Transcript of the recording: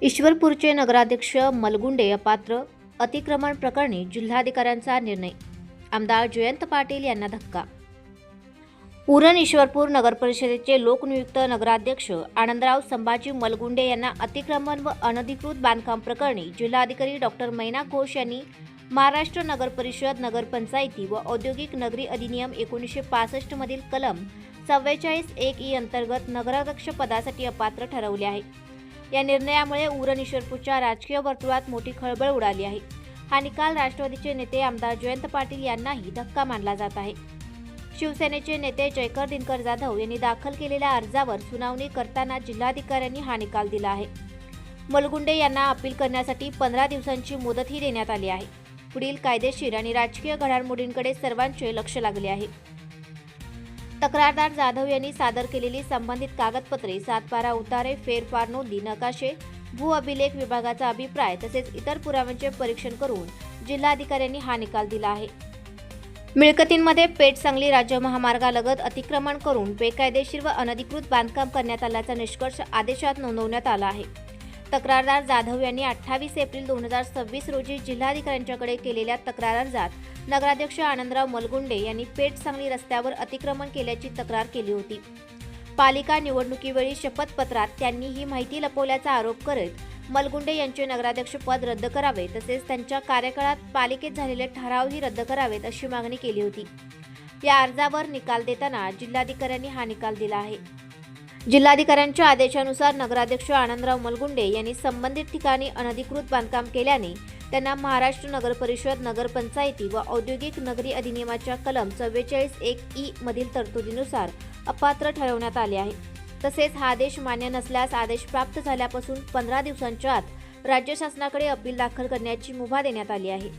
ईश्वरपूरचे नगराध्यक्ष मलगुंडे अपात्र अतिक्रमण प्रकरणी जिल्हाधिकाऱ्यांचा निर्णय. आमदार जयंत पाटील यांना धक्का. उरण ईश्वरपूर नगरपरिषदेचे लोकनियुक्त नगराध्यक्ष आनंदराव संभाजी मलगुंडे यांना अतिक्रमण व अनधिकृत बांधकाम प्रकरणी जिल्हाधिकारी डॉक्टर मैना घोष यांनी महाराष्ट्र नगरपरिषद नगरपंचायती व औद्योगिक नगरी अधिनियम 1965 मधील कलम 44(1) अंतर्गत नगराध्यक्ष पदासाठी अपात्र ठरवले आहे. या निर्णयामुळे उरण ईश्वरपूरच्या राजकीय वर्तुळात मोठी खळबळ उडाली आहे. हा निकाल राष्ट्रवादीचे नेते आमदार जयंत पाटील यांनाही धक्का मानला जात आहे. शिवसेनेचे नेते जयकर दिनकर जाधव यांनी दाखल केलेल्या अर्जावर सुनावणी करताना जिल्हाधिकाऱ्यांनी हा निकाल दिला आहे. मलगुंडे यांना अपील करण्यासाठी 15 दिवसांची मुदतही देण्यात आली आहे. पुढील कायदेशीर आणि राजकीय घडामोडींकडे सर्वांचे लक्ष लागले आहे. तक्रारदार जाधव यांनी सादर केलेली संबंधित कागदपत्रे, 7-12 उतारे, फेरफार नोंदी, नकाशे, भू अभिलेख विभागाचा अभिप्राय तसेच इतर पुराव्यांचे परीक्षण करून जिल्हाधिकाऱ्यांनी हा निकाल दिला आहे. मिळकतींमध्ये पेठ सांगली राज्य महामार्गालगत अतिक्रमण करून बेकायदेशीर व अनधिकृत बांधकाम करण्यात आल्याचा निष्कर्ष आदेशात नोंदवण्यात आला आहे. तक्रारदार जाधव यांनी 28 एप्रिल 2026 रोजी जिल्हाधिकाऱ्यांच्याकडे केलेल्या तक्रार अर्जात नगराध्यक्ष आनंदराव मलगुंडे यांनी पेठ सांगली रस्त्यावर अतिक्रमण केल्याची तक्रार केली होती. पालिका निवडणुकीवेळी शपथपत्रात त्यांनी ही माहिती लपवल्याचा आरोप करत मलगुंडे यांचे नगराध्यक्षपद रद्द करावे तसेच त्यांच्या कार्यकाळात पालिकेत झालेले ठरावही रद्द करावेत अशी मागणी केली होती. या अर्जावर निकाल देताना जिल्हाधिकाऱ्यांनी हा निकाल दिला आहे. जिल्हाधिकाऱ्यांच्या आदेशानुसार नगराध्यक्ष आनंदराव मलगुंडे यांनी संबंधित ठिकाणी अनधिकृत बांधकाम केल्याने त्यांना महाराष्ट्र नगरपरिषद नगरपंचायती व औद्योगिक नगरी अधिनियमाच्या कलम 44(1) मधील तरतुदीनुसार अपात्र ठरवण्यात आले आहे. तसेच हा आदेश मान्य नसल्यास आदेश प्राप्त झाल्यापासून 15 दिवसांच्या आत राज्य शासनाकडे अपील दाखल करण्याची मुभा देण्यात आली आहे.